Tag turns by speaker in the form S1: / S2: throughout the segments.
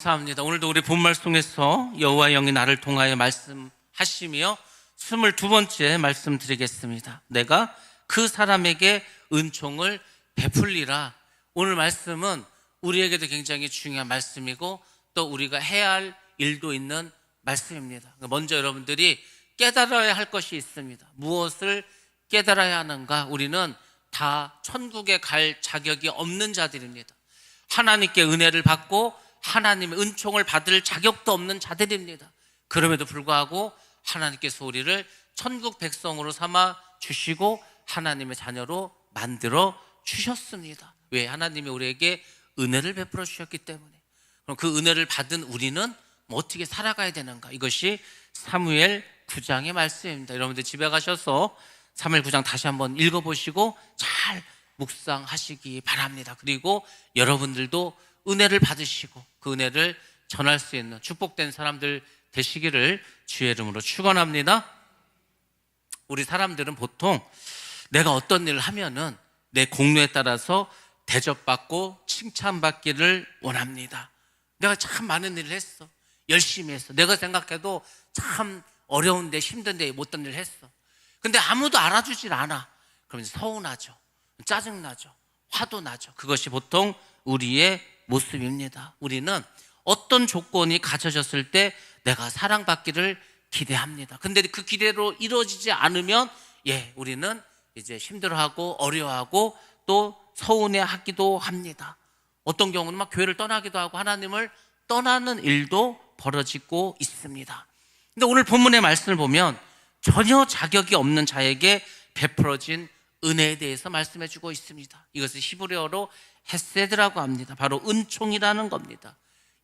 S1: 감사합니다. 오늘도 우리 본 말씀에서 여호와의 영이 나를 통하여 말씀하시며 22번째 말씀 드리겠습니다. 내가 그 사람에게 은총을 베풀리라. 오늘 말씀은 우리에게도 굉장히 중요한 말씀이고 또 우리가 해야 할 일도 있는 말씀입니다. 먼저 여러분들이 깨달아야 할 것이 있습니다. 무엇을 깨달아야 하는가? 우리는 다 천국에 갈 자격이 없는 자들입니다. 하나님께 은혜를 받고 하나님의 은총을 받을 자격도 없는 자들입니다. 그럼에도 불구하고 하나님께서 우리를 천국 백성으로 삼아 주시고 하나님의 자녀로 만들어 주셨습니다. 왜? 하나님이 우리에게 은혜를 베풀어 주셨기 때문에. 그럼 그 은혜를 받은 우리는 어떻게 살아가야 되는가? 이것이 사무엘 9장의 말씀입니다. 여러분들 집에 가셔서 사무엘 9장 다시 한번 읽어보시고 잘 묵상하시기 바랍니다. 그리고 여러분들도 은혜를 받으시고 그 은혜를 전할 수 있는 축복된 사람들 되시기를 주의 이름으로 축원합니다. 우리 사람들은 보통 내가 어떤 일을 하면은 내 공로에 따라서 대접받고 칭찬받기를 원합니다. 내가 참 많은 일을 했어. 열심히 했어. 내가 생각해도 참 어려운데 힘든데 못한 일을 했어. 근데 아무도 알아주질 않아. 그러면 서운하죠. 짜증나죠. 화도 나죠. 그것이 보통 우리의 모습입니다. 우리는 어떤 조건이 갖춰졌을 때 내가 사랑받기를 기대합니다. 근데 그 기대로 이루어지지 않으면 우리는 이제 힘들어하고 어려워하고 또 서운해하기도 합니다. 어떤 경우는 막 교회를 떠나기도 하고 하나님을 떠나는 일도 벌어지고 있습니다. 근데 오늘 본문의 말씀을 보면 전혀 자격이 없는 자에게 베풀어진 은혜에 대해서 말씀해 주고 있습니다. 이것을 히브리어로 헤세드라고 합니다. 바로 은총이라는 겁니다.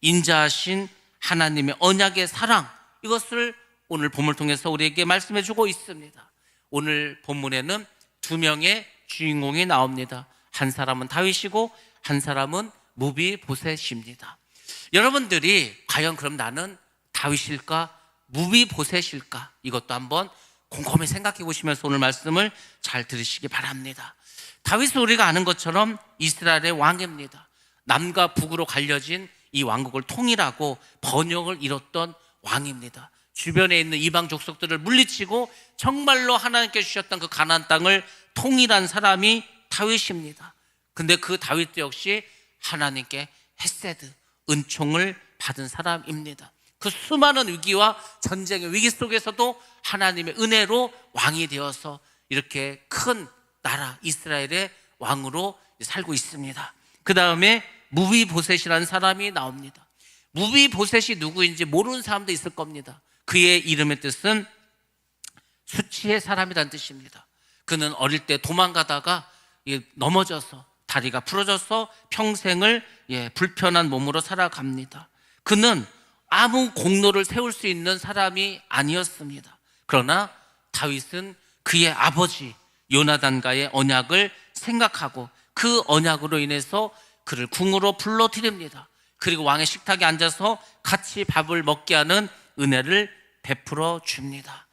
S1: 인자하신 하나님의 언약의 사랑, 이것을 오늘 본문을 통해서 우리에게 말씀해 주고 있습니다. 오늘 본문에는 두 명의 주인공이 나옵니다. 한 사람은 다윗이고 한 사람은 무비보셋입니다. 여러분들이 과연 그럼 나는 다윗일까 무비보셋일까? 이것도 한번 곰곰이 생각해 보시면서 오늘 말씀을 잘 들으시기 바랍니다. 다윗은 우리가 아는 것처럼 이스라엘의 왕입니다. 남과 북으로 갈려진 이 왕국을 통일하고 번영을 이뤘던 왕입니다. 주변에 있는 이방 족속들을 물리치고 정말로 하나님께 주셨던 그 가나안 땅을 통일한 사람이 다윗입니다. 근데 그 다윗도 역시 하나님께 헤세드, 은총을 받은 사람입니다. 그 수많은 위기와 전쟁의 위기 속에서도 하나님의 은혜로 왕이 되어서 이렇게 큰 나라 이스라엘의 왕으로 살고 있습니다. 그 다음에 무비보셋이라는 사람이 나옵니다. 무비보셋이 누구인지 모르는 사람도 있을 겁니다. 그의 이름의 뜻은 수치의 사람이라는 뜻입니다. 그는 어릴 때 도망가다가 넘어져서 다리가 부러져서 평생을 불편한 몸으로 살아갑니다. 그는 아무 공로를 세울 수 있는 사람이 아니었습니다. 그러나 다윗은 그의 아버지 요나단과의 언약을 생각하고 그 언약으로 인해서 그를 궁으로 불러들입니다. 그리고 왕의 식탁에 앉아서 같이 밥을 먹게 하는 은혜를 베풀어 줍니다.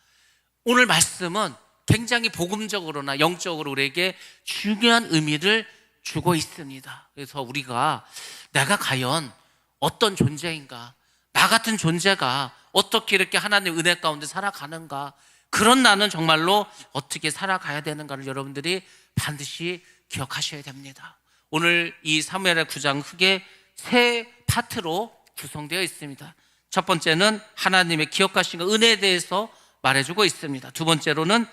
S1: 오늘 말씀은 굉장히 복음적으로나 영적으로 우리에게 중요한 의미를 주고 있습니다. 그래서 우리가 내가 과연 어떤 존재인가, 나 같은 존재가 어떻게 이렇게 하나님의 은혜 가운데 살아가는가, 그런 나는 정말로 어떻게 살아가야 되는가를 여러분들이 반드시 기억하셔야 됩니다. 오늘 이 사무엘의 9장 크게 세 파트로 구성되어 있습니다. 첫 번째는 하나님의 기억하신 은혜에 대해서 말해주고 있습니다. 두 번째로는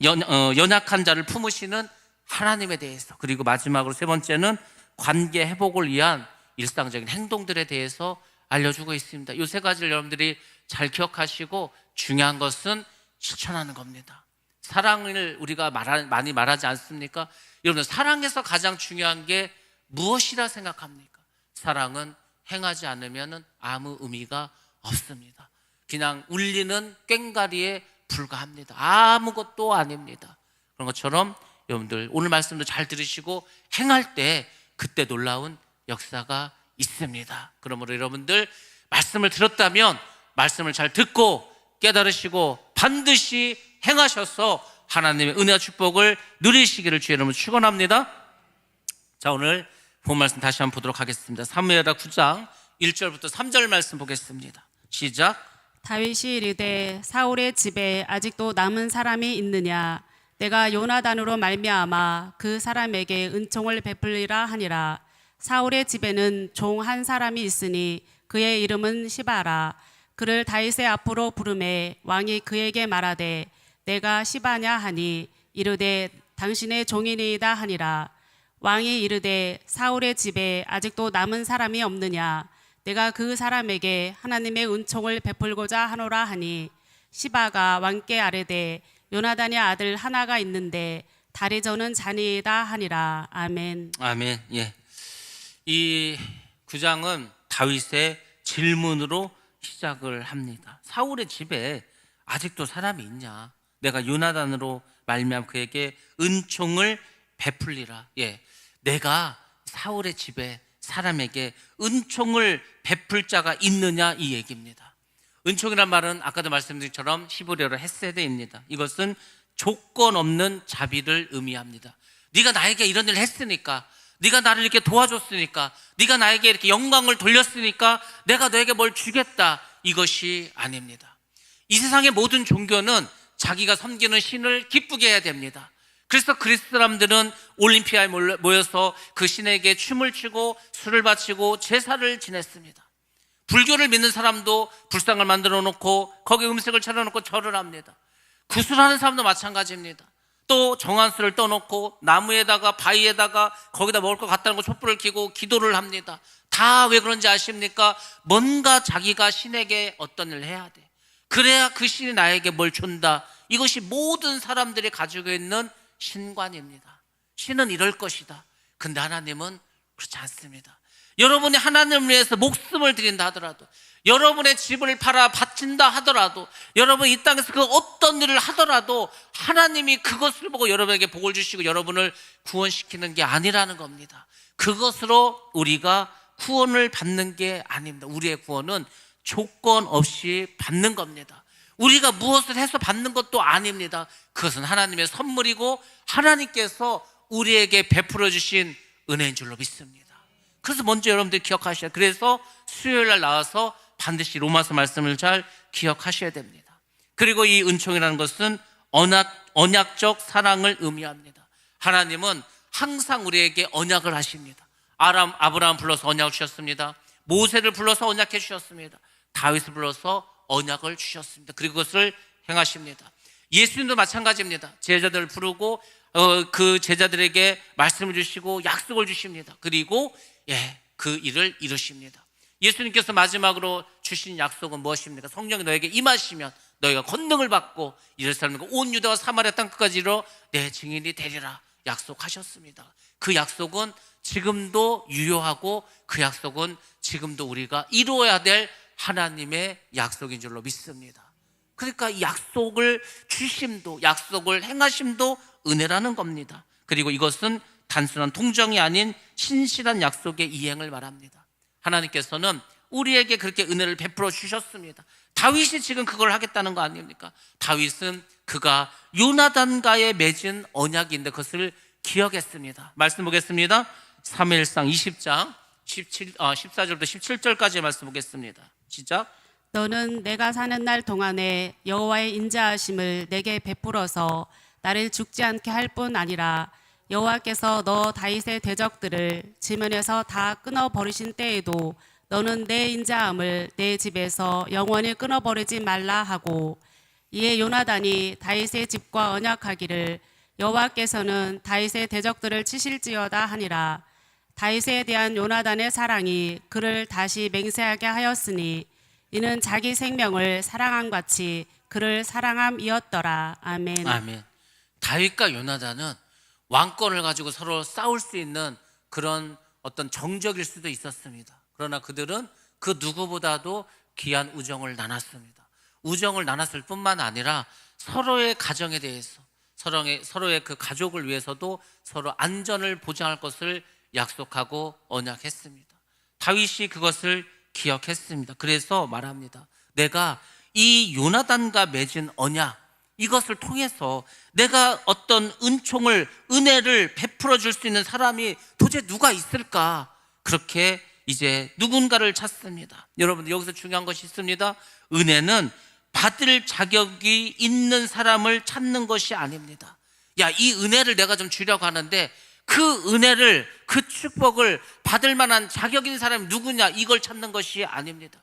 S1: 연약한 자를 품으시는 하나님에 대해서, 그리고 마지막으로 세 번째는 관계 회복을 위한 일상적인 행동들에 대해서 알려주고 있습니다. 이 세 가지를 여러분들이 잘 기억하시고 중요한 것은 실천하는 겁니다. 사랑을 우리가 많이 말하지 않습니까? 여러분, 사랑에서 가장 중요한 게 무엇이라 생각합니까? 사랑은 행하지 않으면 아무 의미가 없습니다. 그냥 울리는 꽹과리에 불과합니다. 아무것도 아닙니다. 그런 것처럼 여러분들 오늘 말씀도 잘 들으시고 행할 때 그때 놀라운 역사가 있습니다. 그러므로 여러분들 말씀을 들었다면 말씀을 잘 듣고 깨달으시고 반드시 행하셔서 하나님의 은혜와 축복을 누리시기를 주의 이름으로 축원합니다. 자, 오늘 본 말씀 다시 한번 보도록 하겠습니다. 사무엘하 9장 1절부터 3절 말씀 보겠습니다. 시작.
S2: 다윗이 이르되 사울의 집에 아직도 남은 사람이 있느냐? 내가 요나단으로 말미암아 그 사람에게 은총을 베풀리라 하니라. 사울의 집에는 종 한 사람이 있으니 그의 이름은 시바라. 그를 다윗의 앞으로 부르매 왕이 그에게 말하되 내가 시바냐 하니 이르되 당신의 종이니이다 하니라. 왕이 이르되 사울의 집에 아직도 남은 사람이 없느냐? 내가 그 사람에게 하나님의 은총을 베풀고자 하노라 하니 시바가 왕께 아뢰되 요나단의 아들 하나가 있는데 다리 저는 자니이다 하니라. 아멘.
S1: 아멘. 예. 이 9장은 다윗의 질문으로 시작을 합니다. 사울의 집에 아직도 사람이 있냐? 내가 요나단으로 말미암아 그에게 은총을 베풀리라. 예. 내가 사울의 집에 사람에게 은총을 베풀 자가 있느냐 이 얘기입니다. 은총이란 말은 아까도 말씀드린 것처럼 히브리어로 헤세드입니다. 이것은 조건 없는 자비를 의미합니다. 네가 나에게 이런 일을 했으니까, 네가 나를 이렇게 도와줬으니까, 네가 나에게 이렇게 영광을 돌렸으니까 내가 너에게 뭘 주겠다, 이것이 아닙니다. 이 세상의 모든 종교는 자기가 섬기는 신을 기쁘게 해야 됩니다. 그래서 그리스 사람들은 올림피아에 모여서 그 신에게 춤을 추고 술을 바치고 제사를 지냈습니다. 불교를 믿는 사람도 불상을 만들어 놓고 거기에 음식을 차려놓고 절을 합니다. 구슬하는 사람도 마찬가지입니다. 또 정한수를 떠놓고 나무에다가 바위에다가 거기다 먹을 것 갖다 놓고 촛불을 켜고 기도를 합니다. 다 왜 그런지 아십니까? 뭔가 자기가 신에게 어떤 일을 해야 돼. 그래야 그 신이 나에게 뭘 준다. 이것이 모든 사람들이 가지고 있는 신관입니다. 신은 이럴 것이다. 근데 하나님은 그렇지 않습니다. 여러분이 하나님을 위해서 목숨을 드린다 하더라도, 여러분의 집을 팔아 바친다 하더라도, 여러분 이 땅에서 그 어떤 일을 하더라도 하나님이 그것을 보고 여러분에게 복을 주시고 여러분을 구원시키는 게 아니라는 겁니다. 그것으로 우리가 구원을 받는 게 아닙니다. 우리의 구원은 조건 없이 받는 겁니다. 우리가 무엇을 해서 받는 것도 아닙니다. 그것은 하나님의 선물이고 하나님께서 우리에게 베풀어 주신 은혜인 줄로 믿습니다. 그래서 먼저 여러분들 기억하셔야 돼요. 그래서 수요일 날 나와서 반드시 로마서 말씀을 잘 기억하셔야 됩니다. 그리고 이 은총이라는 것은 언약적 사랑을 의미합니다. 하나님은 항상 우리에게 언약을 하십니다. 아브라함 불러서 언약을 주셨습니다. 모세를 불러서 언약해 주셨습니다. 다윗을 불러서 언약을 주셨습니다. 그리고 그것을 행하십니다. 예수님도 마찬가지입니다. 제자들을 부르고 그 제자들에게 말씀을 주시고 약속을 주십니다. 그리고 그 일을 이루십니다. 예수님께서 마지막으로 주신 약속은 무엇입니까? 성령이 너에게 임하시면 너희가 권능을 받고 예루살렘과 온 유다와 사마리아 땅 끝까지 이르러 내 증인이 되리라 약속하셨습니다. 그 약속은 지금도 유효하고 그 약속은 지금도 우리가 이루어야 될 하나님의 약속인 줄로 믿습니다. 그러니까 이 약속을 주심도, 약속을 행하심도 은혜라는 겁니다. 그리고 이것은 단순한 통정이 아닌 신실한 약속의 이행을 말합니다. 하나님께서는 우리에게 그렇게 은혜를 베풀어 주셨습니다. 다윗이 지금 그걸 하겠다는 거 아닙니까? 다윗은 그가 요나단과의 맺은 언약인데 그것을 기억했습니다. 말씀 보겠습니다. 사무엘상 20장 14절부터 17절까지의 말씀 보겠습니다. 시작.
S2: 너는 내가 사는 날 동안에 여호와의 인자하심을 내게 베풀어서 나를 죽지 않게 할 뿐 아니라 여호와께서 너 다윗의 대적들을 지면에서 다 끊어버리신 때에도 너는 내 인자함을 내 집에서 영원히 끊어버리지 말라 하고, 이에 요나단이 다윗의 집과 언약하기를 여호와께서는 다윗의 대적들을 치실지어다 하니라. 다윗에 대한 요나단의 사랑이 그를 다시 맹세하게 하였으니 이는 자기 생명을 사랑함 같이 그를 사랑함이었더라. 아멘.
S1: 아멘. 다윗과 요나단은 왕권을 가지고 서로 싸울 수 있는 그런 어떤 정적일 수도 있었습니다. 그러나 그들은 그 누구보다도 귀한 우정을 나눴습니다. 우정을 나눴을 뿐만 아니라 서로의 가정에 대해서, 서로의 그 가족을 위해서도 서로 안전을 보장할 것을 약속하고 언약했습니다. 다윗이 그것을 기억했습니다. 그래서 말합니다. 내가 이 요나단과 맺은 언약, 이것을 통해서 내가 어떤 은혜를 베풀어 줄 수 있는 사람이 도대체 누가 있을까? 그렇게 이제 누군가를 찾습니다. 여러분, 여기서 중요한 것이 있습니다. 은혜는 받을 자격이 있는 사람을 찾는 것이 아닙니다. 야, 이 은혜를 내가 좀 주려고 하는데 그 은혜를, 그 축복을 받을 만한 자격 있는 사람이 누구냐, 이걸 찾는 것이 아닙니다.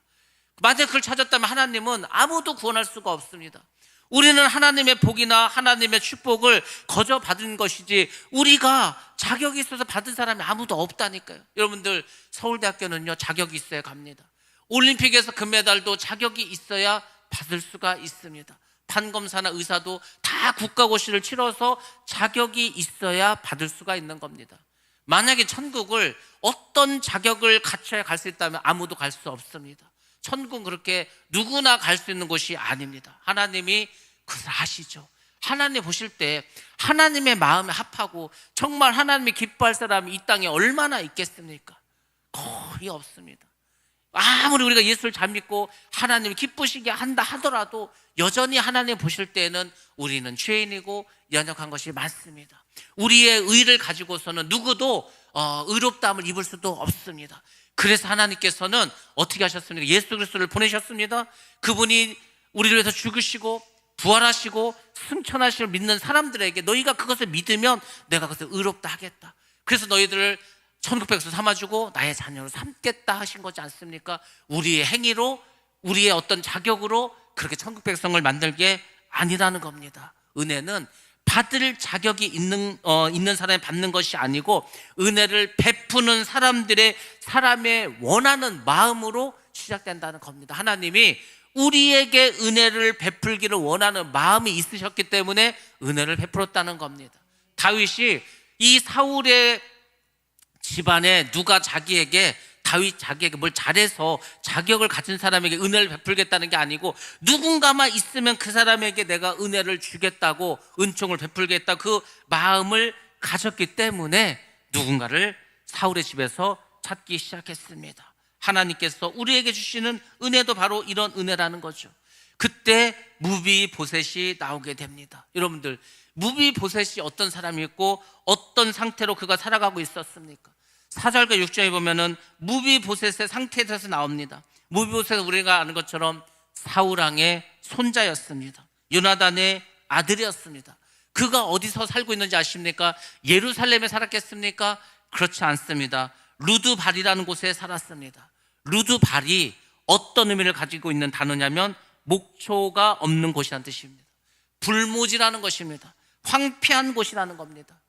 S1: 만약 그걸 찾았다면 하나님은 아무도 구원할 수가 없습니다. 우리는 하나님의 복이나 하나님의 축복을 거저 받은 것이지 우리가 자격이 있어서 받은 사람이 아무도 없다니까요. 여러분들, 서울대학교는요, 자격이 있어야 갑니다. 올림픽에서 금메달도 자격이 있어야 받을 수가 있습니다. 판검사나 의사도 다 국가고시를 치러서 자격이 있어야 받을 수가 있는 겁니다. 만약에 천국을 어떤 자격을 갖춰야 갈 수 있다면 아무도 갈 수 없습니다. 천국은 그렇게 누구나 갈 수 있는 곳이 아닙니다. 하나님이 그것을 아시죠. 하나님 보실 때 하나님의 마음에 합하고 정말 하나님이 기뻐할 사람이 이 땅에 얼마나 있겠습니까? 거의 없습니다. 아무리 우리가 예수를 잘 믿고 하나님이 기쁘시게 한다 하더라도 여전히 하나님 보실 때는 우리는 죄인이고 연약한 것이 많습니다. 우리의 의를 가지고서는 누구도 의롭다함을 입을 수도 없습니다. 그래서 하나님께서는 어떻게 하셨습니까? 예수 그리스도를 보내셨습니다. 그분이 우리를 위해서 죽으시고 부활하시고 승천하시를 믿는 사람들에게 너희가 그것을 믿으면 내가 그것을 의롭다 하겠다. 그래서 너희들을 천국 백성 삼아주고 나의 자녀로 삼겠다 하신 거지 않습니까? 우리의 행위로, 우리의 어떤 자격으로 그렇게 천국 백성을 만들게 아니라는 겁니다. 은혜는 받을 자격이 있는 사람이 받는 것이 아니고 은혜를 베푸는 사람의 원하는 마음으로 시작된다는 겁니다. 하나님이 우리에게 은혜를 베풀기를 원하는 마음이 있으셨기 때문에 은혜를 베풀었다는 겁니다. 다윗이 이 사울의 집안에 누가 다윗 자기에게 뭘 잘해서 자격을 가진 사람에게 은혜를 베풀겠다는 게 아니고 누군가만 있으면 그 사람에게 내가 은혜를 주겠다고, 은총을 베풀겠다, 그 마음을 가졌기 때문에 누군가를 사울의 집에서 찾기 시작했습니다. 하나님께서 우리에게 주시는 은혜도 바로 이런 은혜라는 거죠. 그때 무비보셋이 나오게 됩니다. 여러분들, 무비보셋이 어떤 사람이었고 어떤 상태로 그가 살아가고 있었습니까? 4절과 6절에 보면은 무비보셋의 상태에 대해서 나옵니다. 무비보셋은 우리가 아는 것처럼 사울왕의 손자였습니다. 요나단의 아들이었습니다. 그가 어디서 살고 있는지 아십니까? 예루살렘에 살았겠습니까? 그렇지 않습니다. 루드발이라는 곳에 살았습니다. 루드발이 어떤 의미를 가지고 있는 단어냐면 목초가 없는 곳이라는 뜻입니다. 불모지라는 것입니다. 황폐한 곳이라는 겁니다.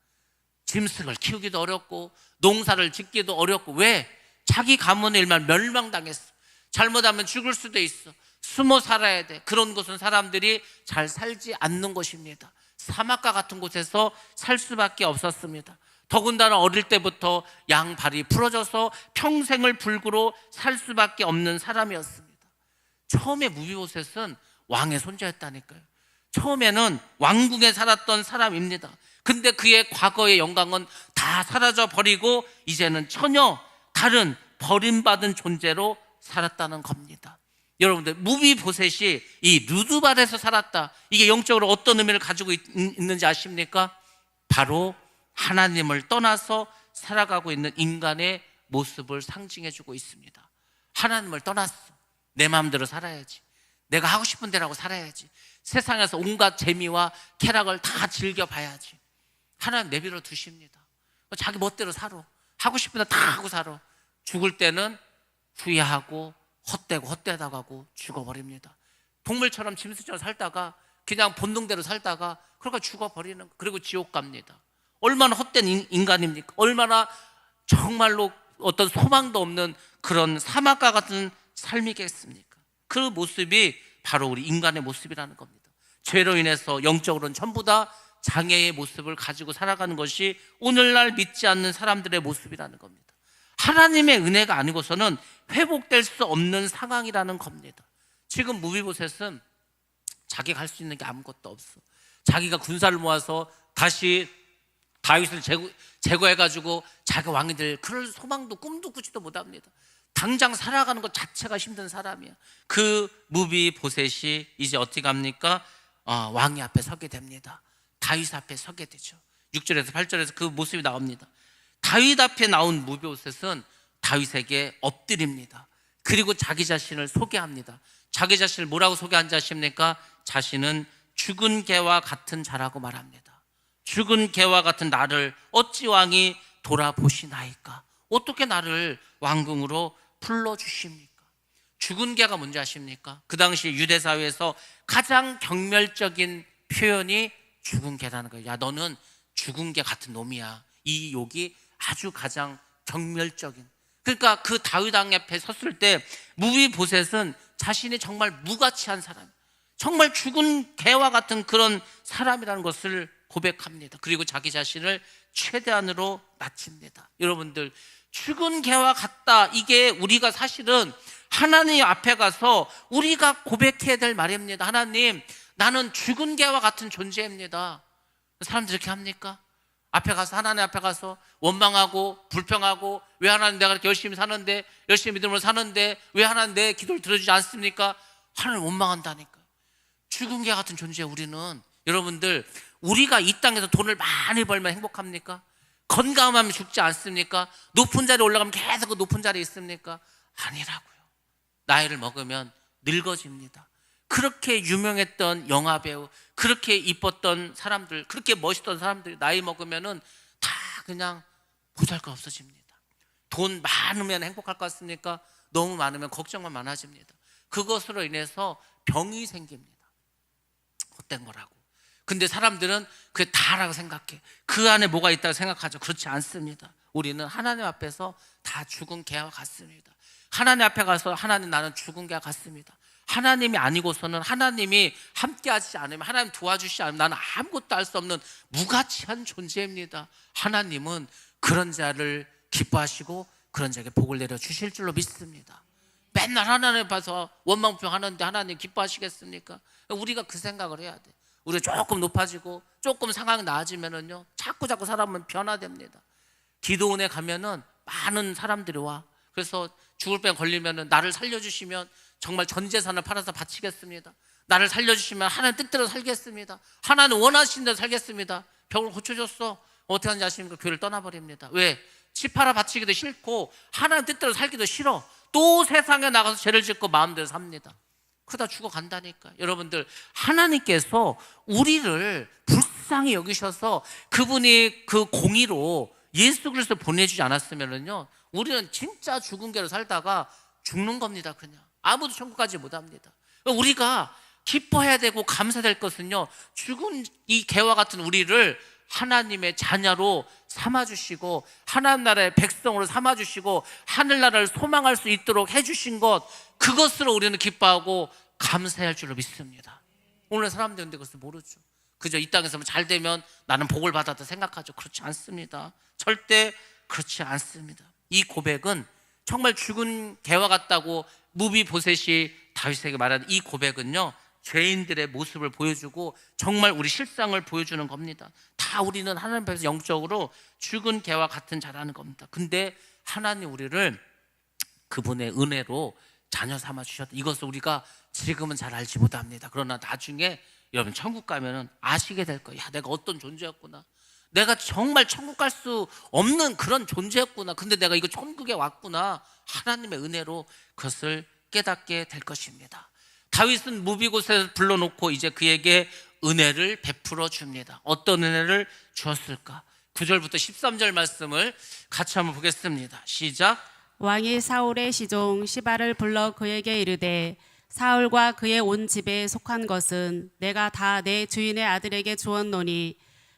S1: 짐승을 키우기도 어렵고 농사를 짓기도 어렵고, 왜? 자기 가문의 일만 멸망당했어. 잘못하면 죽을 수도 있어. 숨어 살아야 돼. 그런 곳은 사람들이 잘 살지 않는 곳입니다. 사막과 같은 곳에서 살 수밖에 없었습니다. 더군다나 어릴 때부터 양발이 부러져서 평생을 불구로 살 수밖에 없는 사람이었습니다. 처음에 무비보셋은 왕의 손자였다니까요. 처음에는 왕궁에 살았던 사람입니다. 근데 그의 과거의 영광은 다 사라져 버리고 이제는 전혀 다른 버림받은 존재로 살았다는 겁니다. 여러분들, 무비보셋이 이 루드발에서 살았다, 이게 영적으로 어떤 의미를 가지고 있는지 아십니까? 바로 하나님을 떠나서 살아가고 있는 인간의 모습을 상징해주고 있습니다. 하나님을 떠났어. 내 마음대로 살아야지. 내가 하고 싶은 대로 살아야지. 세상에서 온갖 재미와 쾌락을 다 즐겨봐야지. 하나님 내버려 두십니다. 자기 멋대로 살아. 하고 싶은 대로 다 하고 살아. 죽을 때는 후회하고 헛되고 헛되다가고 죽어버립니다. 동물처럼 짐승처럼 살다가 그냥 본능대로 살다가 그러니까 죽어버리는, 그리고 지옥 갑니다. 얼마나 헛된 인간입니까? 얼마나 정말로 어떤 소망도 없는 그런 사막과 같은 삶이겠습니까? 그 모습이 바로 우리 인간의 모습이라는 겁니다. 죄로 인해서 영적으로는 전부 다 장애의 모습을 가지고 살아가는 것이 오늘날 믿지 않는 사람들의 모습이라는 겁니다. 하나님의 은혜가 아니고서는 회복될 수 없는 상황이라는 겁니다. 지금 무비보셋은 자기가 할 수 있는 게 아무것도 없어. 자기가 군사를 모아서 다시 다윗을 제거해가지고 자기가 왕이 될 그럴 소망도 꿈도 꾸지도 못합니다. 당장 살아가는 것 자체가 힘든 사람이야. 그 무비보셋이 이제 어떻게 합니까? 왕이 앞에 서게 됩니다. 다윗 앞에 서게 되죠. 6절에서 8절에서 그 모습이 나옵니다. 다윗 앞에 나온 무비보셋은 다윗에게 엎드립니다. 그리고 자기 자신을 소개합니다. 자기 자신을 뭐라고 소개한지 아십니까? 자신은 죽은 개와 같은 자라고 말합니다. 죽은 개와 같은 나를 어찌 왕이 돌아보시나이까? 어떻게 나를 왕궁으로 불러주십니까? 죽은 개가 뭔지 아십니까? 그 당시 유대 사회에서 가장 경멸적인 표현이 죽은 개라는 거예요. 야, 너는 죽은 개 같은 놈이야. 이 욕이 아주 가장 경멸적인. 그러니까 그 다윗 왕 앞에 섰을 때 무비보셋은 자신이 정말 무가치한 사람, 정말 죽은 개와 같은 그런 사람이라는 것을 고백합니다. 그리고 자기 자신을 최대한으로 낮춥니다. 여러분들, 죽은 개와 같다, 이게 우리가 사실은 하나님 앞에 가서 우리가 고백해야 될 말입니다. 하나님, 나는 죽은 개와 같은 존재입니다. 사람들이 이렇게 합니까? 앞에 가서, 하나님 앞에 가서 원망하고 불평하고, 왜 하나님 내가 이렇게 열심히 사는데, 열심히 믿음으로 사는데 왜 하나님 내 기도를 들어주지 않습니까? 하나님 원망한다니까요. 죽은 개 같은 존재 우리는. 여러분들, 우리가 이 땅에서 돈을 많이 벌면 행복합니까? 건강하면 죽지 않습니까? 높은 자리에 올라가면 계속 그 높은 자리에 있습니까? 아니라고요. 나이를 먹으면 늙어집니다. 그렇게 유명했던 영화배우, 그렇게 이뻤던 사람들, 그렇게 멋있던 사람들이 나이 먹으면은 다 그냥 보잘것 없어집니다. 돈 많으면 행복할 것 같습니까? 너무 많으면 걱정만 많아집니다. 그것으로 인해서 병이 생깁니다. 헛된 거라고. 근데 사람들은 그게 다라고 생각해. 그 안에 뭐가 있다고 생각하죠. 그렇지 않습니다. 우리는 하나님 앞에서 다 죽은 개와 같습니다. 하나님 앞에 가서, 하나님, 나는 죽은 개와 같습니다. 하나님이 아니고서는, 하나님이 함께하지 않으면, 하나님 도와주시지 않으면 나는 아무것도 할 수 없는 무가치한 존재입니다. 하나님은 그런 자를 기뻐하시고 그런 자에게 복을 내려주실 줄로 믿습니다. 맨날 하나님 봐서 원망불평하는데 하나님 기뻐하시겠습니까? 우리가 그 생각을 해야 돼. 우리가 조금 높아지고 조금 상황이 나아지면은요, 자꾸 사람은 변화됩니다. 기도원에 가면은 많은 사람들이 와. 그래서 죽을 병 걸리면은 나를 살려주시면 정말 전 재산을 팔아서 바치겠습니다. 나를 살려주시면 하나님 뜻대로 살겠습니다. 하나님 원하신 대로 살겠습니다. 병을 고쳐줬어. 어떻게 하는지 아십니까? 교회를 떠나버립니다. 왜? 집 팔아 바치기도 싫고 하나님 뜻대로 살기도 싫어. 또 세상에 나가서 죄를 짓고 마음대로 삽니다. 그러다 죽어간다니까. 여러분들, 하나님께서 우리를 불쌍히 여기셔서 그분이 그 공의로 예수 그리스도 보내주지 않았으면요, 우리는 진짜 죽은 개로 살다가 죽는 겁니다. 그냥 아무도 천국 가지 못합니다. 우리가 기뻐해야 되고 감사될 것은요, 죽은 이 개와 같은 우리를 하나님의 자녀로 삼아주시고 하나님 나라의 백성으로 삼아주시고 하늘나라를 소망할 수 있도록 해주신 것, 그것으로 우리는 기뻐하고 감사할 줄로 믿습니다. 오늘 사람들은 근데 그것을 모르죠. 그저 이 땅에서만 잘 되면 나는 복을 받았다 생각하죠. 그렇지 않습니다. 절대 그렇지 않습니다. 이 고백은 정말 죽은 개와 같다고 무비보셋이 다윗에게 말하는 이 고백은요, 죄인들의 모습을 보여주고 정말 우리 실상을 보여주는 겁니다. 다 우리는 하나님 앞에서 영적으로 죽은 개와 같은 자라는 겁니다. 근데 하나님 우리를 그분의 은혜로 자녀 삼아 주셨다. 이것을 우리가 지금은 잘 알지 못합니다. 그러나 나중에 여러분 천국 가면은 아시게 될 거예요. 야, 내가 어떤 존재였구나. 내가 정말 천국 갈 수 없는 그런 존재였구나. 근데 내가 이거 천국에 왔구나. 하나님의 은혜로 그것을 깨닫게 될 것입니다. 다윗은 무비보셋을 불러놓고 이제 그에게 은혜를 베풀어 줍니다. 어떤 은혜를 주었을까? 9절부터 13절 말씀을 같이 한번 보겠습니다. 시작.
S2: 왕이 사울의 시종 시바를 불러 그에게 이르되, 사울과 그의 온 집에 속한 것은 내가 다 내 주인의 아들에게 주었노니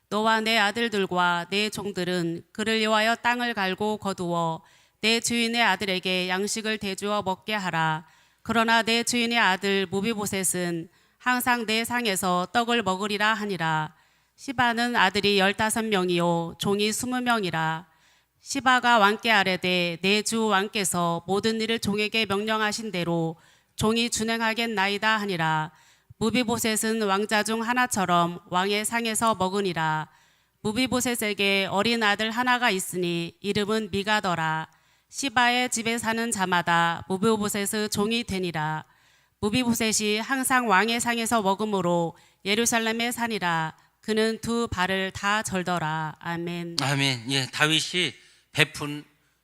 S2: 너와 내 아들들과 내 종들은 그를 위하여 땅을 갈고 거두어 내 주인의 아들에게 양식을 대주어 먹게 하라. 그러나 내 주인의 아들 무비보셋은 항상 내 상에서 떡을 먹으리라 하니라. 시바는 아들이 15명이요 종이 20명이라. 시바가 왕께 아뢰되, 내 주 왕께서 모든 일을 종에게 명령하신 대로 종이 준행하겠나이다 하니라. 무비보셋은 왕자 중 하나처럼 왕의 상에서 먹으니라. 무비보셋에게 어린 아들 하나가 있으니 이름은 미가더라. 시바의 집에 사는 자마다 무비보셋의 종이 되니라. 무비보셋이 항상 왕의 상에서 먹음으로 예루살렘에 사니라. 그는 두 발을 다 절더라. 아멘.
S1: 아멘. 예, 다윗이 베푼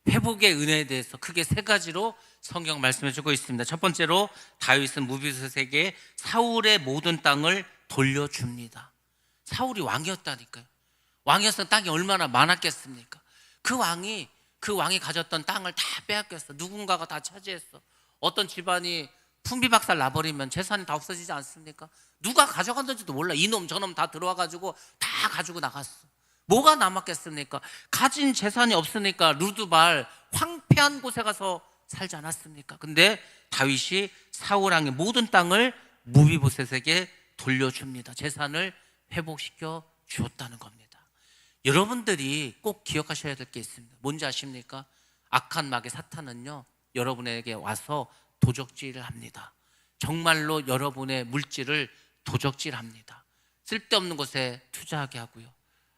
S1: 회복의 은혜에 대해서 크게 세 가지로 성경 말씀해 주고 있습니다. 첫 번째로 다윗은 무비보셋에게 사울의 모든 땅을 돌려줍니다. 사울이 왕이었다니까요. 왕이었으면 땅이 얼마나 많았겠습니까? 그 왕이 가졌던 땅을 다 빼앗겼어. 누군가가 다 차지했어. 어떤 집안이 풍비박살 나버리면 재산이 다 없어지지 않습니까? 누가 가져갔는지도 몰라. 이놈 저놈 다 들어와가지고 다 가지고 나갔어. 뭐가 남았겠습니까? 가진 재산이 없으니까 루드발 황폐한 곳에 가서 살지 않았습니까? 근데 다윗이 사울 왕의 모든 땅을 무비보셋에게 돌려줍니다. 재산을 회복시켜 주었다는 겁니다. 여러분들이 꼭 기억하셔야 될 게 있습니다. 뭔지 아십니까? 악한 마귀 사탄은요, 여러분에게 와서 도적질을 합니다. 정말로 여러분의 물질을 도적질합니다. 쓸데없는 것에 투자하게 하고요,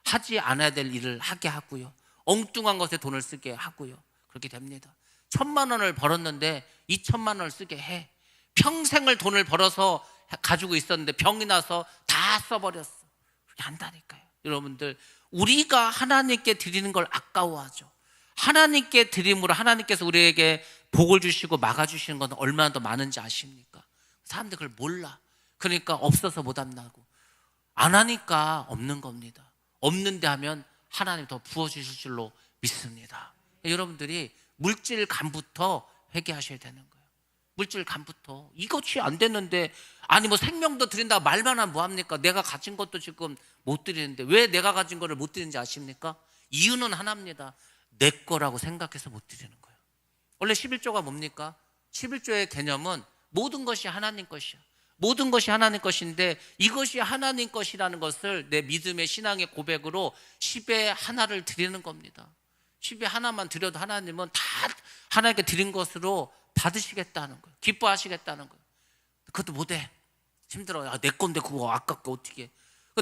S1: 하지 않아야 될 일을 하게 하고요, 엉뚱한 것에 돈을 쓰게 하고요. 그렇게 됩니다. 1,000만 원을 벌었는데 2,000만 원을 쓰게 해. 평생을 돈을 벌어서 가지고 있었는데 병이 나서 다 써버렸어. 그렇게 한다니까요. 여러분들, 우리가 하나님께 드리는 걸 아까워하죠. 하나님께 드림으로 하나님께서 우리에게 복을 주시고 막아주시는 건 얼마나 더 많은지 아십니까? 사람들 그걸 몰라. 그러니까 없어서 못 한다고, 안 하니까 없는 겁니다. 없는데 하면 하나님 더 부어주실 줄로 믿습니다. 여러분들이 물질감부터 회개하셔야 되는 거예요. 물질감부터. 이것이 안 됐는데, 아니 뭐 생명도 드린다고 말만 하면 뭐합니까? 내가 가진 것도 지금 못 드리는데 왜 내가 가진 거를 못 드리는지 아십니까? 이유는 하나입니다. 내 거라고 생각해서 못 드리는 거예요. 원래 11조가 뭡니까? 11조의 개념은 모든 것이 하나님 것이야. 모든 것이 하나님 것인데, 이것이 하나님 것이라는 것을 내 믿음의 신앙의 고백으로 10의 하나를 드리는 겁니다. 10의 하나만 드려도 하나님은 다 하나님께 드린 것으로 받으시겠다는 거예요. 기뻐하시겠다는 거예요. 그것도 못해. 힘들어요. 내 건데 그거 아깝게 어떻게.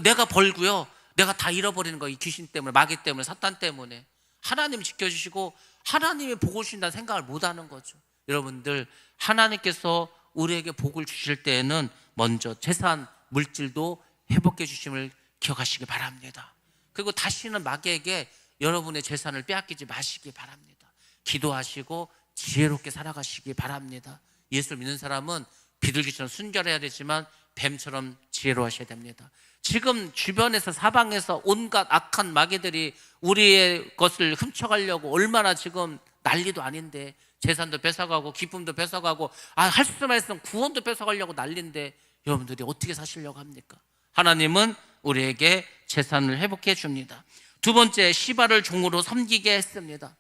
S1: 내가 벌고요, 내가 다 잃어버리는 거예요. 이 귀신 때문에, 마귀 때문에, 사탄 때문에. 하나님 지켜주시고 하나님의 복을 주신다는 생각을 못하는 거죠. 여러분들, 하나님께서 우리에게 복을 주실 때에는 먼저 재산, 물질도 회복해 주심을 기억하시기 바랍니다. 그리고 다시는 마귀에게 여러분의 재산을 빼앗기지 마시기 바랍니다. 기도하시고 지혜롭게 살아가시기 바랍니다. 예수를 믿는 사람은 비둘기처럼 순결해야 되지만 뱀처럼 지혜로워하셔야 됩니다. 지금 주변에서 사방에서 온갖 악한 마귀들이 우리의 것을 훔쳐가려고 얼마나 지금 난리도 아닌데, 재산도 뺏어가고 기쁨도 뺏어가고, 할 수만 있으면 구원도 뺏어가려고 난리인데 여러분들이 어떻게 사시려고 합니까? 하나님은 우리에게 재산을 회복해 줍니다. 두 번째, 시바를 종으로 섬기게 했습니다.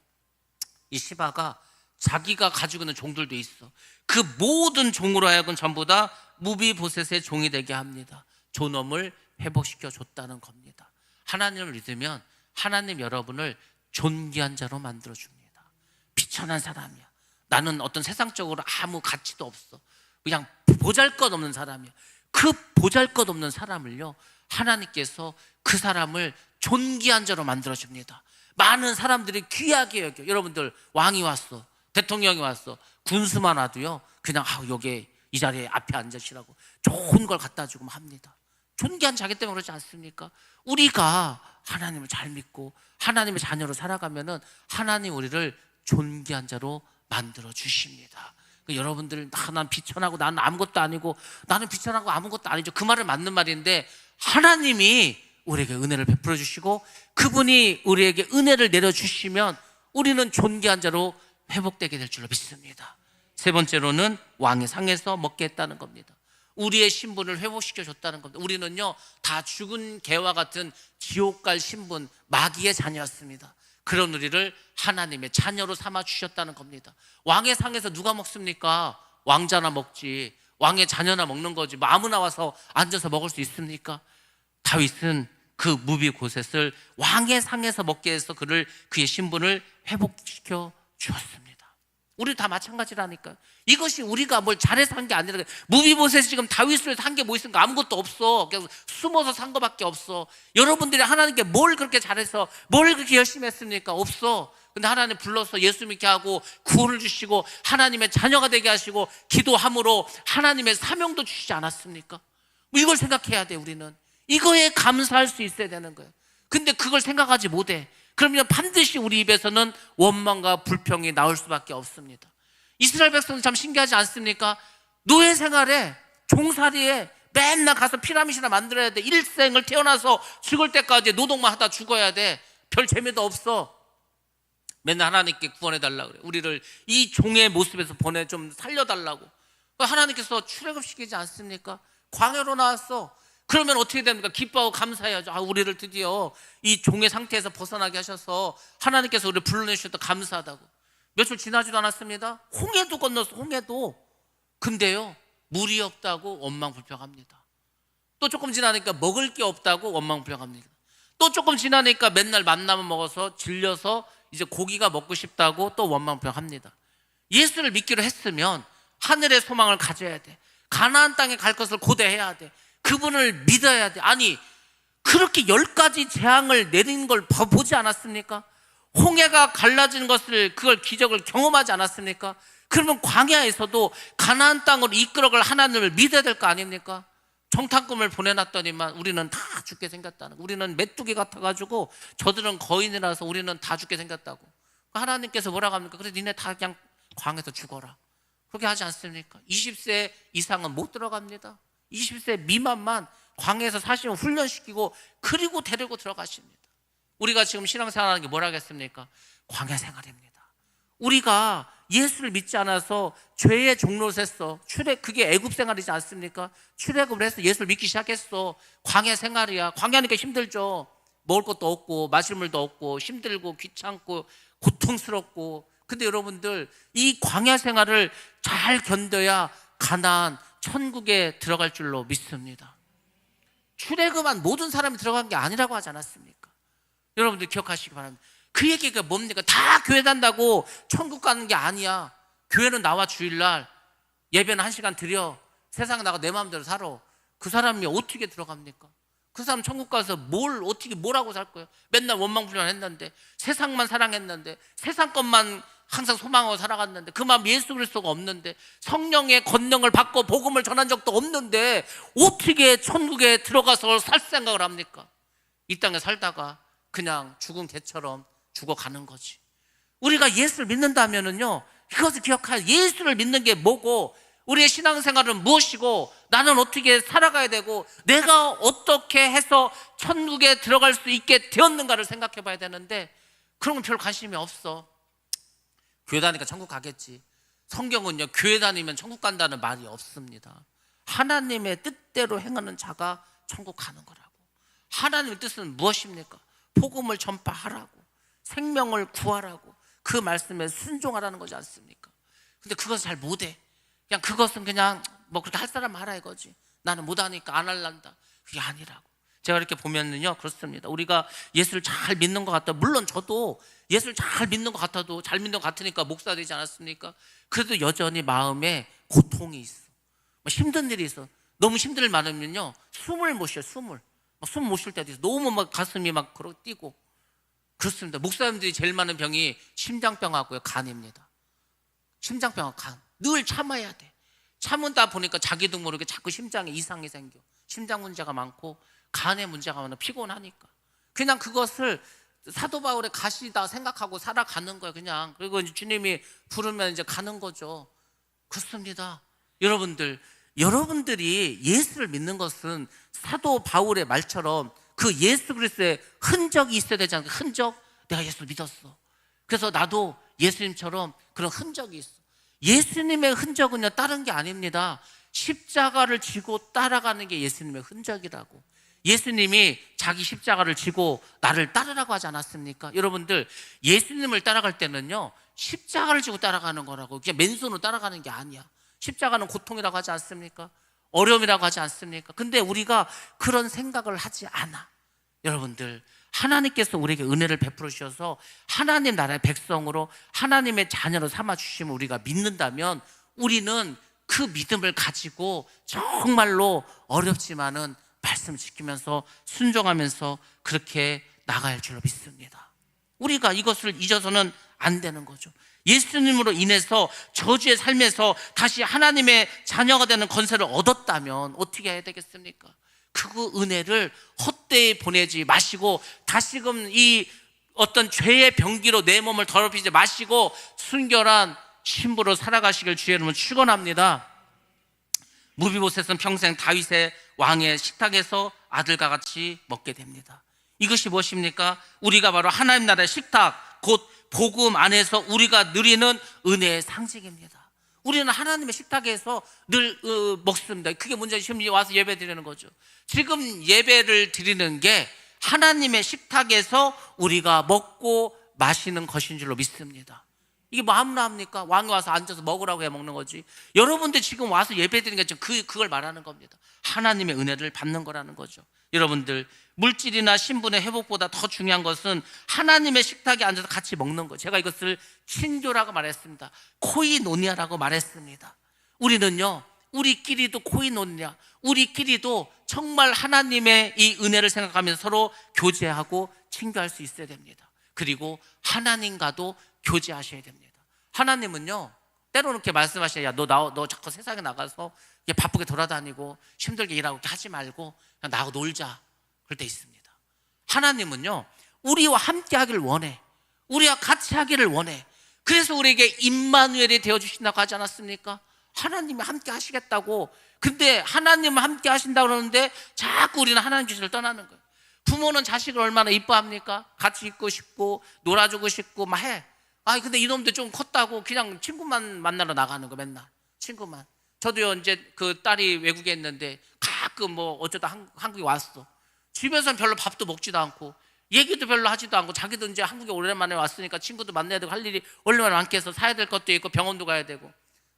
S1: 이 시바가 자기가 가지고 있는 종들도 있어. 그 모든 종으로 하여금 전부 다 무비보셋의 종이 되게 합니다. 존엄을 회복시켜 줬다는 겁니다. 하나님을 믿으면 하나님 여러분을 존귀한 자로 만들어 줍니다. 비천한 사람이야. 나는 어떤 세상적으로 아무 가치도 없어. 그냥 보잘것없는 사람이야. 그 보잘것없는 사람을요, 하나님께서 그 사람을 존귀한 자로 만들어 줍니다. 많은 사람들이 귀하게 여겨. 여러분들, 왕이 왔어, 대통령이 왔어, 군수만 와도요, 그냥 여기 이 자리에 앞에 앉으시라고 좋은 걸 갖다 주고 합니다. 존귀한 자기 때문에 그러지 않습니까? 우리가 하나님을 잘 믿고 하나님의 자녀로 살아가면은 하나님 우리를 존귀한 자로 만들어 주십니다. 여러분들, 난 비천하고 나는 아무것도 아니고, 나는 비천하고 아무것도 아니죠. 그 말은 맞는 말인데, 하나님이 우리에게 은혜를 베풀어 주시고 그분이 우리에게 은혜를 내려주시면 우리는 존귀한 자로 회복되게 될 줄로 믿습니다. 세 번째로는 왕의 상에서 먹게 했다는 겁니다. 우리의 신분을 회복시켜 줬다는 겁니다. 우리는요, 다 죽은 개와 같은 지옥 갈 신분, 마귀의 자녀였습니다. 그런 우리를 하나님의 자녀로 삼아 주셨다는 겁니다. 왕의 상에서 누가 먹습니까? 왕자나 먹지, 왕의 자녀나 먹는 거지. 뭐 아무나 와서 앉아서 먹을 수 있습니까? 다윗은 그 무비보셋을 왕의 상에서 먹게 해서 그의 신분을 회복시켜 주었습니다. 우리 다 마찬가지라니까요. 이것이 우리가 뭘 잘해서 한 게 아니라, 무비보셋이 지금 다윗을 한 게 뭐 있습니까? 아무것도 없어. 그냥 숨어서 산 거밖에 없어. 여러분들이 하나님께 뭘 그렇게 잘해서, 뭘 그렇게 열심히 했습니까? 없어. 근데 하나님 불러서 예수 믿게 하고 구원을 주시고 하나님의 자녀가 되게 하시고 기도함으로 하나님의 사명도 주시지 않았습니까? 뭐 이걸 생각해야 돼. 우리는 이거에 감사할 수 있어야 되는 거예요. 근데 그걸 생각하지 못해. 그러면 반드시 우리 입에서는 원망과 불평이 나올 수밖에 없습니다. 이스라엘 백성은 참 신기하지 않습니까? 노예 생활에, 종살이에 맨날 가서 피라미드나 만들어야 돼. 일생을 태어나서 죽을 때까지 노동만 하다 죽어야 돼. 별 재미도 없어. 맨날 하나님께 구원해달라고 그래. 우리를 이 종의 모습에서 좀 살려달라고. 하나님께서 출애굽시키지 않습니까? 광야로 나왔어. 그러면 어떻게 됩니까? 기뻐하고 감사해야죠. 우리를 드디어 이 종의 상태에서 벗어나게 하셔서 하나님께서 우리를 불러내주셔서 감사하다고. 며칠 지나지도 않았습니다. 홍해도 건넜어. 홍해도. 근데요, 물이 없다고 원망불평합니다. 또 조금 지나니까 먹을 게 없다고 원망불평합니다. 또 조금 지나니까 맨날 만나면 먹어서 질려서 이제 고기가 먹고 싶다고 또 원망불평합니다. 예수를 믿기로 했으면 하늘의 소망을 가져야 돼. 가나안 땅에 갈 것을 고대해야 돼. 그분을 믿어야 돼. 아니, 그렇게 10가지 재앙을 내린 걸 보지 않았습니까? 홍해가 갈라진 것을, 그걸 기적을 경험하지 않았습니까? 그러면 광야에서도 가나안 땅으로 이끌어갈 하나님을 믿어야 될 거 아닙니까? 정탐꾼을 보내놨더니만 우리는 다 죽게 생겼다는 거. 우리는 메뚜기 같아가지고 저들은 거인이라서 우리는 다 죽게 생겼다고. 하나님께서 뭐라고 합니까? 그래, 니네 다 그냥 광에서 죽어라. 그렇게 하지 않습니까? 20세 이상은 못 들어갑니다. 20세 미만만 광야에서 사시면 훈련시키고 그리고 데리고 들어가십니다. 우리가 지금 신앙생활하는 게 뭐라겠습니까? 광야 생활입니다. 우리가 예수를 믿지 않아서 죄의 종로를 샜어. 그게 애굽 생활이지 않습니까? 출애굽을 해서 예수를 믿기 시작했어. 광야 생활이야. 광야니까 힘들죠. 먹을 것도 없고 마실 물도 없고 힘들고 귀찮고 고통스럽고. 근데 여러분들, 이 광야 생활을 잘 견뎌야 가나안 천국에 들어갈 줄로 믿습니다. 출애굽한 모든 사람이 들어간 게 아니라고 하지 않았습니까? 여러분들 기억하시기 바랍니다. 그 얘기가 뭡니까? 다 교회 단다고 천국 가는 게 아니야. 교회는 나와 주일날, 예배는 1시간 드려. 세상에 나가 내 마음대로 살아. 그 사람이 어떻게 들어갑니까? 그 사람 천국 가서 뭐라고 살 거예요? 맨날 원망불평했는데, 세상만 사랑했는데, 세상 것만 항상 소망하고 살아갔는데, 그 마음 예수 그리스도가 없는데, 성령의 권능을 받고 복음을 전한 적도 없는데 어떻게 천국에 들어가서 살 생각을 합니까? 이 땅에 살다가 그냥 죽은 개처럼 죽어가는 거지. 우리가 예수를 믿는다면은요, 이것을 기억해야, 예수를 믿는 게 뭐고, 우리의 신앙생활은 무엇이고, 나는 어떻게 살아가야 되고, 내가 어떻게 해서 천국에 들어갈 수 있게 되었는가를 생각해 봐야 되는데, 그런 건 별 관심이 없어. 교회 다니니까 천국 가겠지. 성경은요, 교회 다니면 천국 간다는 말이 없습니다. 하나님의 뜻대로 행하는 자가 천국 가는 거라고. 하나님의 뜻은 무엇입니까? 복음을 전파하라고, 생명을 구하라고, 그 말씀에 순종하라는 거지 않습니까? 근데 그것을 잘 못해. 그냥 그것은 그냥 뭐 그렇게 할 사람 하라 이거지. 나는 못하니까 안 할란다. 그게 아니라고. 제가 이렇게 보면은요, 그렇습니다. 우리가 예수를 잘 믿는 것 같다. 물론 저도 예수를 잘 믿는 것 같아도, 잘 믿는 것 같으니까 목사 되지 않았습니까? 그래도 여전히 마음에 고통이 있어. 힘든 일이 있어. 너무 힘들 일 많으면요, 숨을 못 쉬어. 숨을 숨 못 쉴 때도 있어. 너무 막 가슴이 막 뛰고. 그렇습니다. 목사님들이 제일 많은 병이 심장병하고요, 간입니다. 심장병하고 간. 늘 참아야 돼. 참은다 보니까 자기도 모르게 자꾸 심장에 이상이 생겨. 심장 문제가 많고 간에 문제가 많아. 피곤하니까. 그냥 그것을 사도 바울의 가시다 생각하고 살아가는 거예요, 그냥. 그리고 이제 주님이 부르면 이제 가는 거죠. 그렇습니다. 여러분들이 예수를 믿는 것은 사도 바울의 말처럼 그 예수 그리스도의 흔적이 있어야 되지 않을까? 흔적? 내가 예수를 믿었어. 그래서 나도 예수님처럼 그런 흔적이 있어. 예수님의 흔적은요, 다른 게 아닙니다. 십자가를 지고 따라가는 게 예수님의 흔적이라고. 예수님이 자기 십자가를 지고 나를 따르라고 하지 않았습니까? 여러분들, 예수님을 따라갈 때는요, 십자가를 지고 따라가는 거라고. 그냥 맨손으로 따라가는 게 아니야. 십자가는 고통이라고 하지 않습니까? 어려움이라고 하지 않습니까? 근데 우리가 그런 생각을 하지 않아. 여러분들, 하나님께서 우리에게 은혜를 베풀어 주셔서 하나님 나라의 백성으로, 하나님의 자녀로 삼아 주시면 우리가 믿는다면, 우리는 그 믿음을 가지고 정말로 어렵지만은 말씀을 지키면서 순종하면서 그렇게 나갈 줄로 믿습니다. 우리가 이것을 잊어서는 안 되는 거죠. 예수님으로 인해서 저주의 삶에서 다시 하나님의 자녀가 되는 권세를 얻었다면 어떻게 해야 되겠습니까? 그 은혜를 헛되이 보내지 마시고 다시금 이 어떤 죄의 병기로 내 몸을 더럽히지 마시고 순결한 신부로 살아가시길 주의 이름으로 축원합니다. 무비보셋은 평생 다윗의 왕의 식탁에서 아들과 같이 먹게 됩니다. 이것이 무엇입니까? 우리가 바로 하나님 나라의 식탁, 곧 복음 안에서 우리가 누리는 은혜의 상징입니다. 우리는 하나님의 식탁에서 늘 먹습니다. 그게 문제지. 지금 와서 예배 드리는 거죠. 지금 예배를 드리는 게 하나님의 식탁에서 우리가 먹고 마시는 것인 줄로 믿습니다. 이게 뭐 아무나 합니까? 왕이 와서 앉아서 먹으라고 해 먹는 거지. 여러분들 지금 와서 예배 드리는 게 그걸 말하는 겁니다. 하나님의 은혜를 받는 거라는 거죠. 여러분들, 물질이나 신분의 회복보다 더 중요한 것은 하나님의 식탁에 앉아서 같이 먹는 거예요. 제가 이것을 친교라고 말했습니다. 코이노니아라고 말했습니다. 우리는요, 우리끼리도 코이노니아, 우리끼리도 정말 하나님의 이 은혜를 생각하면서 서로 교제하고 친교할 수 있어야 됩니다. 그리고 하나님과도 교제하셔야 됩니다. 하나님은요, 때로는 이렇게 말씀하셔야, 야, 너 자꾸 세상에 나가서 바쁘게 돌아다니고 힘들게 일하고 이렇게 하지 말고 그냥 나하고 놀자, 그럴 때 있습니다. 하나님은요, 우리와 함께 하기를 원해. 우리와 같이 하기를 원해. 그래서 우리에게 임마누엘이 되어주신다고 하지 않았습니까? 하나님이 함께 하시겠다고. 근데 하나님은 함께 하신다고 그러는데 자꾸 우리는 하나님 주시를 떠나는 거예요. 부모는 자식을 얼마나 이뻐합니까? 같이 있고 싶고 놀아주고 싶고 막 해. 근데 이놈들 좀 컸다고 그냥 친구만 만나러 나가는 거, 맨날 친구만. 저도요, 이제 그 딸이 외국에 있는데 가끔 뭐 어쩌다 한국에 왔어. 집에서는 별로 밥도 먹지도 않고 얘기도 별로 하지도 않고, 자기도 이제 한국에 오랜만에 왔으니까 친구도 만나야 되고 할 일이 얼마나 많겠어. 사야 될 것도 있고 병원도 가야 되고.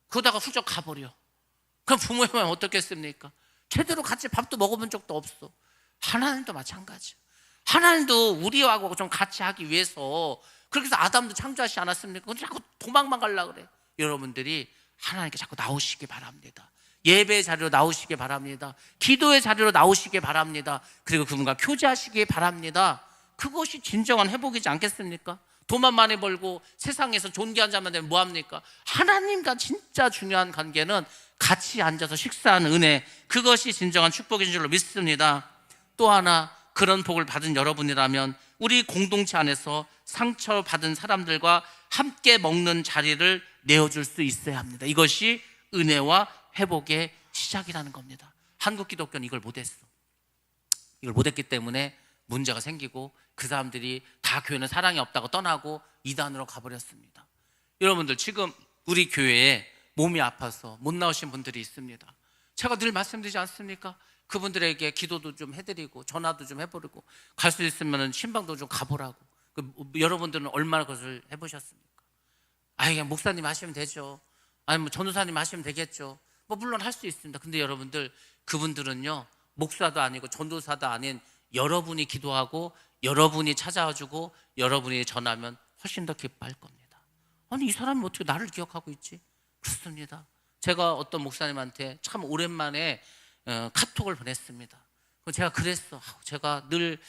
S1: 그러다가 훌쩍 가버려. 그럼 부모의 마음 어떻겠습니까? 제대로 같이 밥도 먹어본 적도 없어. 하나님도 마찬가지. 하나님도 우리하고 좀 같이 하기 위해서 그렇게 해서 아담도 창조하시지 않았습니까? 근데 자꾸 도망만 가려고 그래. 여러분들이 하나님께 자꾸 나오시기 바랍니다. 예배의 자리로 나오시기 바랍니다. 기도의 자리로 나오시기 바랍니다. 그리고 그분과 교제하시기 바랍니다. 그것이 진정한 회복이지 않겠습니까? 돈만 많이 벌고 세상에서 존귀한 자만 되면 뭐합니까? 하나님과 진짜 중요한 관계는 같이 앉아서 식사하는 은혜, 그것이 진정한 축복인 줄로 믿습니다. 또 하나, 그런 복을 받은 여러분이라면 우리 공동체 안에서 상처받은 사람들과 함께 먹는 자리를 내어줄 수 있어야 합니다. 이것이 은혜와 회복의 시작이라는 겁니다. 한국 기독교는 이걸 못했어. 이걸 못했기 때문에 문제가 생기고 그 사람들이 다 교회는 사랑이 없다고 떠나고 이단으로 가버렸습니다. 여러분들, 지금 우리 교회에 몸이 아파서 못 나오신 분들이 있습니다. 제가 늘 말씀드리지 않습니까? 그분들에게 기도도 좀 해드리고 전화도 좀 해보고 갈 수 있으면 신방도 좀 가보라고. 여러분들은 얼마나 그것을 해보셨습니까? 그냥 목사님 하시면 되죠. 아니면 전도사님 하시면 되겠죠. 물론 할 수 있습니다. 근데 여러분들, 그분들은요, 목사도 아니고 전도사도 아닌 여러분이 기도하고 여러분이 찾아와주고 여러분이 전하면 훨씬 더 기뻐할 겁니다. 이 사람이 어떻게 나를 기억하고 있지? 그렇습니다. 제가 어떤 목사님한테 참 오랜만에 카톡을 보냈습니다. 제가 그랬어. 제가 늘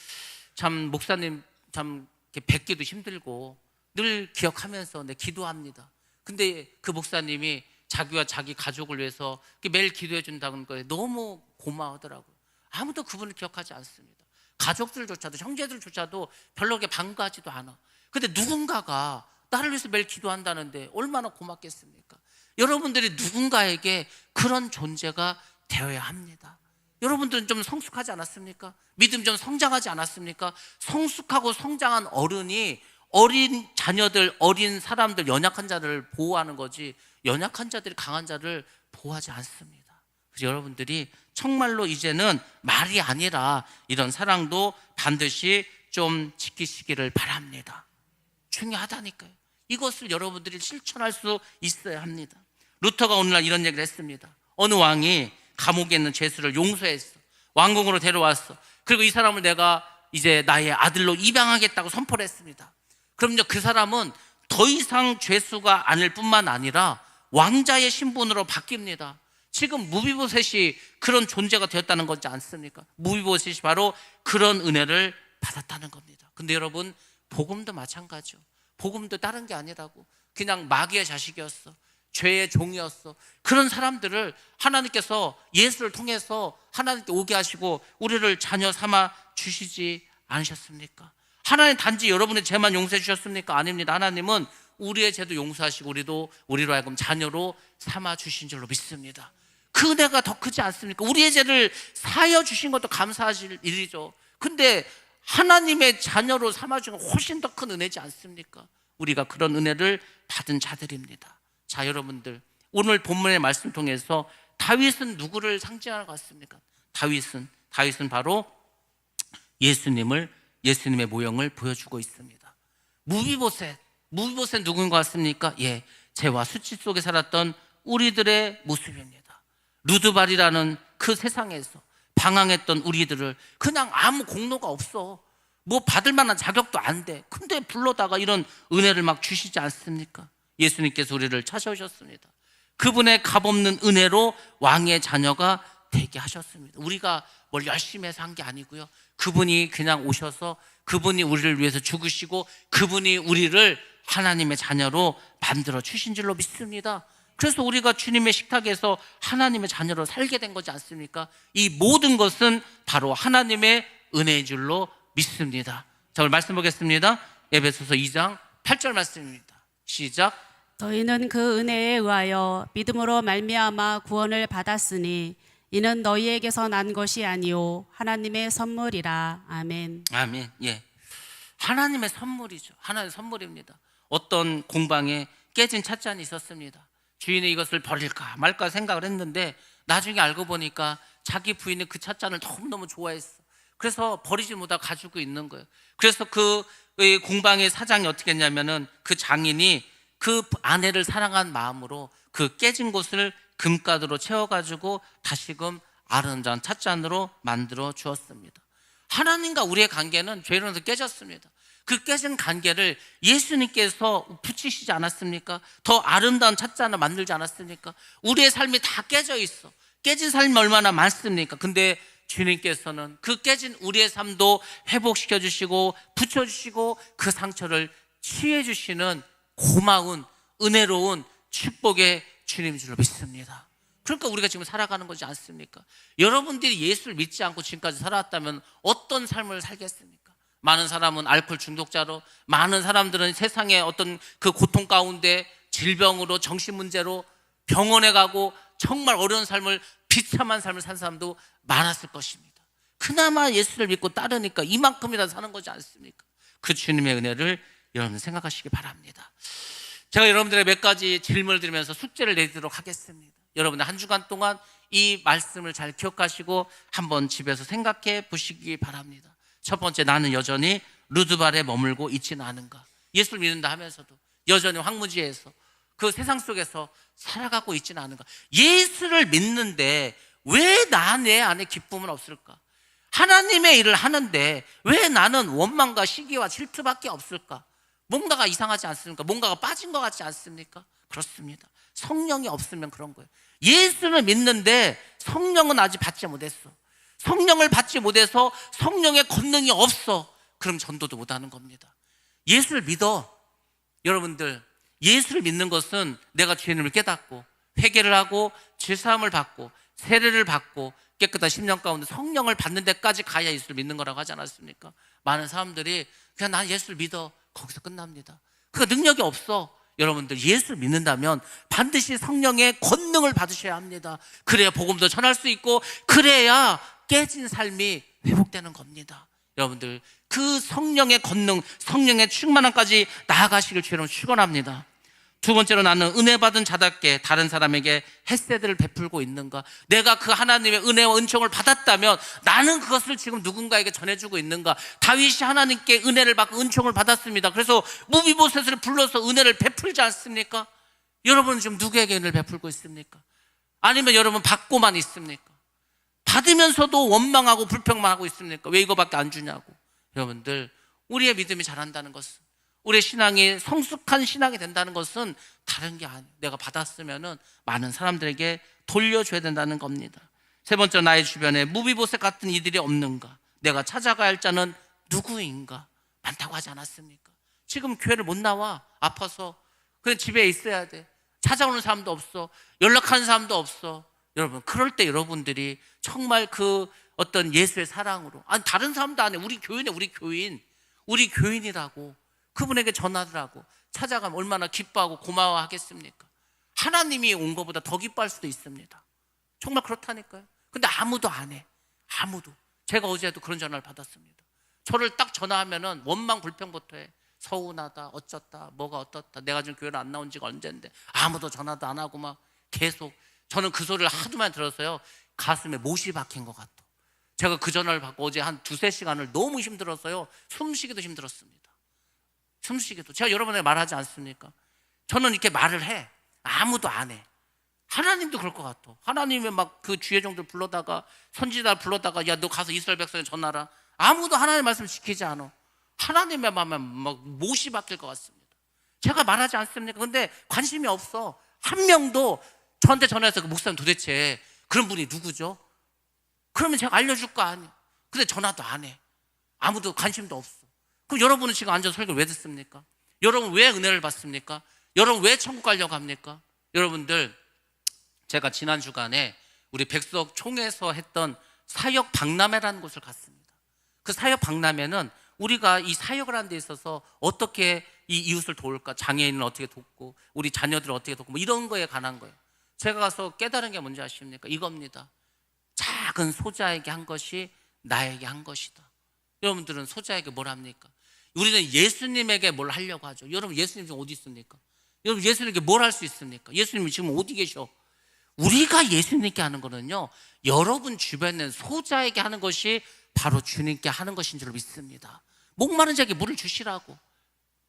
S1: 참 목사님 참 뵙기도 힘들고 늘 기억하면서 기도합니다. 근데 그 목사님이 자기와 자기 가족을 위해서 매일 기도해 준다는 거에 너무 고마워하더라고요. 아무도 그분을 기억하지 않습니다. 가족들조차도, 형제들조차도 별로 그렇게 반가하지도 않아. 근데 누군가가 나를 위해서 매일 기도한다는데 얼마나 고맙겠습니까? 여러분들이 누군가에게 그런 존재가 되어야 합니다. 여러분들은 좀 성숙하지 않았습니까? 믿음 좀 성장하지 않았습니까? 성숙하고 성장한 어른이 어린 자녀들, 어린 사람들, 연약한 자들을 보호하는 거지, 연약한 자들이 강한 자를 보호하지 않습니다. 그래서 여러분들이 정말로 이제는 말이 아니라 이런 사랑도 반드시 좀 지키시기를 바랍니다. 중요하다니까요. 이것을 여러분들이 실천할 수 있어야 합니다. 루터가 오늘날 이런 얘기를 했습니다. 어느 왕이 감옥에 있는 죄수를 용서했어. 왕궁으로 데려왔어. 그리고 이 사람을 내가 이제 나의 아들로 입양하겠다고 선포를 했습니다. 그럼요, 그 사람은 더 이상 죄수가 아닐 뿐만 아니라 왕자의 신분으로 바뀝니다. 지금 무비보셋이 그런 존재가 되었다는 거지 않습니까? 무비보셋이 바로 그런 은혜를 받았다는 겁니다. 근데 여러분, 복음도 마찬가지죠. 복음도 다른 게 아니라고. 그냥 마귀의 자식이었어. 죄의 종이었어. 그런 사람들을 하나님께서 예수를 통해서 하나님께 오게 하시고 우리를 자녀 삼아 주시지 않으셨습니까? 하나님 단지 여러분의 죄만 용서해 주셨습니까? 아닙니다. 하나님은 우리의 죄도 용서하시고 우리로 하여금 자녀로 삼아 주신 줄로 믿습니다. 그 은혜가 더 크지 않습니까? 우리의 죄를 사하여 주신 것도 감사하실 일이죠. 근데 하나님의 자녀로 삼아준 건 훨씬 더 큰 은혜지 않습니까? 우리가 그런 은혜를 받은 자들입니다. 자, 여러분들, 오늘 본문의 말씀 통해서 다윗은 누구를 상징하는 것 같습니까? 다윗은 바로 예수님의 모형을 보여주고 있습니다. 무비보셋 누구인 것 같습니까? 예, 죄와 수치 속에 살았던 우리들의 모습입니다. 루드발이라는 그 세상에서 방황했던 우리들을 그냥 아무 공로가 없어, 뭐 받을 만한 자격도 안 돼, 근데 불러다가 이런 은혜를 막 주시지 않습니까? 예수님께서 우리를 찾아오셨습니다. 그분의 값없는 은혜로 왕의 자녀가 되게 하셨습니다. 우리가 뭘 열심히 해서 한 게 아니고요, 그분이 그냥 오셔서 그분이 우리를 위해서 죽으시고 그분이 우리를 하나님의 자녀로 만들어 주신 줄로 믿습니다. 그래서 우리가 주님의 식탁에서 하나님의 자녀로 살게 된 거지 않습니까? 이 모든 것은 바로 하나님의 은혜인 줄로 믿습니다. 자, 오늘 말씀 보겠습니다. 에베소서 2장 8절 말씀입니다. 시작.
S2: 너희는 그 은혜에 의하여 믿음으로 말미암아 구원을 받았으니 이는 너희에게서 난 것이 아니요 하나님의 선물이라. 아멘.
S1: 아멘. 예, 하나님의 선물이죠. 하나님의 선물입니다. 어떤 공방에 깨진 찻잔이 있었습니다. 주인이 이것을 버릴까 말까 생각을 했는데 나중에 알고 보니까 자기 부인이 그 찻잔을 너무너무 좋아했어. 그래서 버리지 못하고 가지고 있는 거예요. 그래서 그 공방의 사장이 어떻게 했냐면은 그 장인이 그 아내를 사랑한 마음으로 그 깨진 곳을 금가루로 채워가지고 다시금 아름다운 찻잔으로 만들어 주었습니다. 하나님과 우리의 관계는 죄로서 깨졌습니다. 그 깨진 관계를 예수님께서 붙이시지 않았습니까? 더 아름다운 찻잔을 만들지 않았습니까? 우리의 삶이 다 깨져 있어. 깨진 삶이 얼마나 많습니까? 근데 주님께서는 그 깨진 우리의 삶도 회복시켜 주시고 붙여주시고 그 상처를 치유해 주시는 고마운 은혜로운 축복의 주님인 줄로 믿습니다. 그러니까 우리가 지금 살아가는 거지 않습니까? 여러분들이 예수를 믿지 않고 지금까지 살아왔다면 어떤 삶을 살겠습니까? 많은 사람은 알코올 중독자로, 많은 사람들은 세상의 어떤 그 고통 가운데 질병으로, 정신문제로 병원에 가고 정말 어려운 삶을, 비참한 삶을 산 사람도 많았을 것입니다. 그나마 예수를 믿고 따르니까 이만큼이라도 사는 거지 않습니까? 그 주님의 은혜를 여러분 생각하시기 바랍니다. 제가 여러분들의 몇 가지 질문을 드리면서 숙제를 내드리도록 하겠습니다. 여러분들 한 주간 동안 이 말씀을 잘 기억하시고 한번 집에서 생각해 보시기 바랍니다. 첫 번째, 나는 여전히 루드발에 머물고 있지는 않은가? 예수를 믿는다 하면서도 여전히 황무지에서 그 세상 속에서 살아가고 있지는 않은가? 예수를 믿는데 왜 내 안에 기쁨은 없을까? 하나님의 일을 하는데 왜 나는 원망과 시기와 질투밖에 없을까? 뭔가가 이상하지 않습니까? 뭔가가 빠진 것 같지 않습니까? 그렇습니다. 성령이 없으면 그런 거예요. 예수를 믿는데 성령은 아직 받지 못했어. 성령을 받지 못해서 성령의 권능이 없어. 그럼 전도도 못하는 겁니다. 예수를 믿어. 여러분들, 예수를 믿는 것은 내가 주님을 깨닫고 회개를 하고 죄사함을 받고 세례를 받고 깨끗한 심령 가운데 성령을 받는 데까지 가야 예수를 믿는 거라고 하지 않았습니까? 많은 사람들이 그냥 난 예수를 믿어, 거기서 끝납니다. 그 능력이 없어. 여러분들, 예수를 믿는다면 반드시 성령의 권능을 받으셔야 합니다. 그래야 복음도 전할 수 있고 그래야 깨진 삶이 회복되는 겁니다. 여러분들, 그 성령의 권능, 성령의 충만함까지 나아가시길 주로 축원합니다. 두 번째로, 나는 은혜 받은 자답게 다른 사람에게 햇세드를 베풀고 있는가? 내가 그 하나님의 은혜와 은총을 받았다면 나는 그것을 지금 누군가에게 전해주고 있는가? 다윗이 하나님께 은혜를 받고 은총을 받았습니다. 그래서 무비보셋을 불러서 은혜를 베풀지 않습니까? 여러분은 지금 누구에게 은혜를 베풀고 있습니까? 아니면 여러분 받고만 있습니까? 받으면서도 원망하고 불평만 하고 있습니까? 왜 이거밖에 안 주냐고. 여러분들, 우리의 믿음이 자란다는 것은, 우리의 신앙이 성숙한 신앙이 된다는 것은 다른 게 아니에요. 내가 받았으면은 많은 사람들에게 돌려줘야 된다는 겁니다. 세 번째로, 나의 주변에 무비보셋 같은 이들이 없는가? 내가 찾아가야 할 자는 누구인가? 많다고 하지 않았습니까? 지금 교회를 못 나와. 아파서. 그냥 집에 있어야 돼. 찾아오는 사람도 없어. 연락하는 사람도 없어. 여러분, 그럴 때 여러분들이 정말 그 어떤 예수의 사랑으로, 아니 다른 사람도 안 해. 우리 교인에 우리 교인. 우리 교인이라고 그분에게 전화를 하고 찾아가면 얼마나 기뻐하고 고마워하겠습니까? 하나님이 온 것보다 더 기뻐할 수도 있습니다. 정말 그렇다니까요. 근데 아무도 안 해. 아무도. 제가 어제도 그런 전화를 받았습니다. 저를 딱 전화하면은 원망 불평부터 해. 서운하다, 어쩌다, 뭐가 어떻다, 내가 지금 교회를 안 나온 지가 언젠데 아무도 전화도 안 하고 막 계속. 저는 그 소리를 하도 많이 들어서요 가슴에 못이 박힌 것 같아. 제가 그 전화를 받고 어제 한 두세 시간을 너무 힘들었어요. 숨쉬기도 힘들었습니다. 숨쉬기도. 제가 여러분에게 말하지 않습니까? 저는 이렇게 말을 해. 아무도 안 해. 하나님도 그럴 것 같아. 하나님이 막 그 주의 종들 불러다가 선지자 불러다가 야 너 가서 이스라엘 백성에 전하라. 아무도 하나님의 말씀 지키지 않아. 하나님의 마음에 막 못이 박힐 것 같습니다. 제가 말하지 않습니까? 근데 관심이 없어. 한 명도 저한테 전화해서 그 목사님 도대체 그런 분이 누구죠? 그러면 제가 알려줄 거 아니에요. 근데 전화도 안 해. 아무도 관심도 없어. 그럼 여러분은 지금 앉아서 설교를 왜 듣습니까? 여러분 왜 은혜를 받습니까? 여러분 왜 천국 가려고 합니까? 여러분들, 제가 지난 주간에 우리 백석 총회에서 했던 사역 박람회라는 곳을 갔습니다. 그 사역 박람회는 우리가 이 사역을 하는 데 있어서 어떻게 이 이웃을 도울까, 장애인을 어떻게 돕고 우리 자녀들을 어떻게 돕고 뭐 이런 거에 관한 거예요. 제가 가서 깨달은 게 뭔지 아십니까? 이겁니다. 작은 소자에게 한 것이 나에게 한 것이다. 여러분들은 소자에게 뭘 합니까? 우리는 예수님에게 뭘 하려고 하죠. 여러분 예수님 지금 어디 있습니까? 여러분 예수님에게 뭘 할 수 있습니까? 예수님이 지금 어디 계셔? 우리가 예수님께 하는 거는요, 여러분 주변에 있는 소자에게 하는 것이 바로 주님께 하는 것인 줄 믿습니다. 목마른 자에게 물을 주시라고,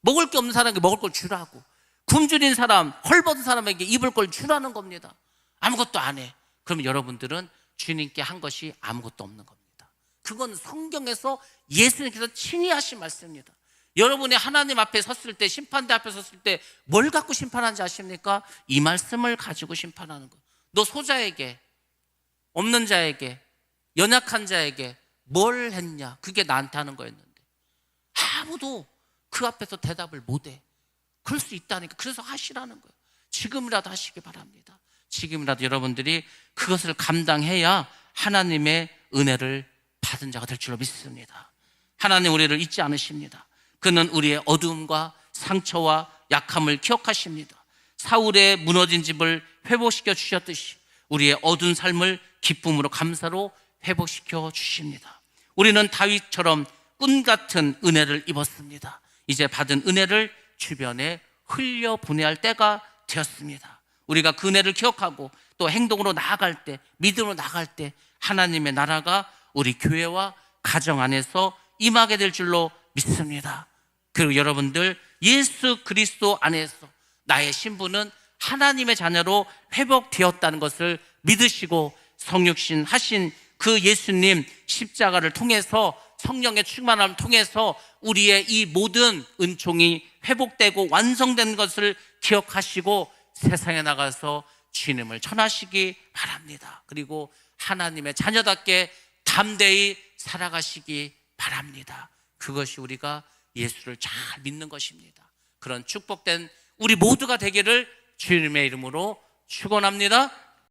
S1: 먹을 게 없는 사람에게 먹을 걸 주라고, 굶주린 사람, 헐벗은 사람에게 입을 걸 주라는 겁니다. 아무것도 안 해. 그러면 여러분들은 주님께 한 것이 아무것도 없는 겁니다. 그건 성경에서 예수님께서 친히 하신 말씀입니다. 여러분이 하나님 앞에 섰을 때, 심판대 앞에 섰을 때 뭘 갖고 심판하는지 아십니까? 이 말씀을 가지고 심판하는 거예요. 너 소자에게, 없는 자에게, 연약한 자에게 뭘 했냐? 그게 나한테 하는 거였는데 아무도 그 앞에서 대답을 못해. 그럴 수 있다니까. 그래서 하시라는 거예요. 지금이라도 하시기 바랍니다. 지금이라도 여러분들이 그것을 감당해야 하나님의 은혜를 받은 자가 될 줄로 믿습니다. 하나님 우리를 잊지 않으십니다. 그는 우리의 어두움과 상처와 약함을 기억하십니다. 사울의 무너진 집을 회복시켜 주셨듯이 우리의 어두운 삶을 기쁨으로 감사로 회복시켜 주십니다. 우리는 다윗처럼 꾼 같은 은혜를 입었습니다. 이제 받은 은혜를 주변에 흘려보내야 할 때가 되었습니다. 우리가 그 은혜를 기억하고 또 행동으로 나아갈 때, 믿음으로 나아갈 때 하나님의 나라가 우리 교회와 가정 안에서 임하게 될 줄로 믿습니다. 그리고 여러분들, 예수 그리스도 안에서 나의 신분은 하나님의 자녀로 회복되었다는 것을 믿으시고 성육신 하신 그 예수님 십자가를 통해서, 성령의 충만함을 통해서 우리의 이 모든 은총이 회복되고 완성된 것을 기억하시고 세상에 나가서 주님을 전하시기 바랍니다. 그리고 하나님의 자녀답게 담대히 살아가시기 바랍니다. 그것이 우리가 예수를 잘 믿는 것입니다. 그런 축복된 우리 모두가 되기를 주님의 이름으로 축원합니다.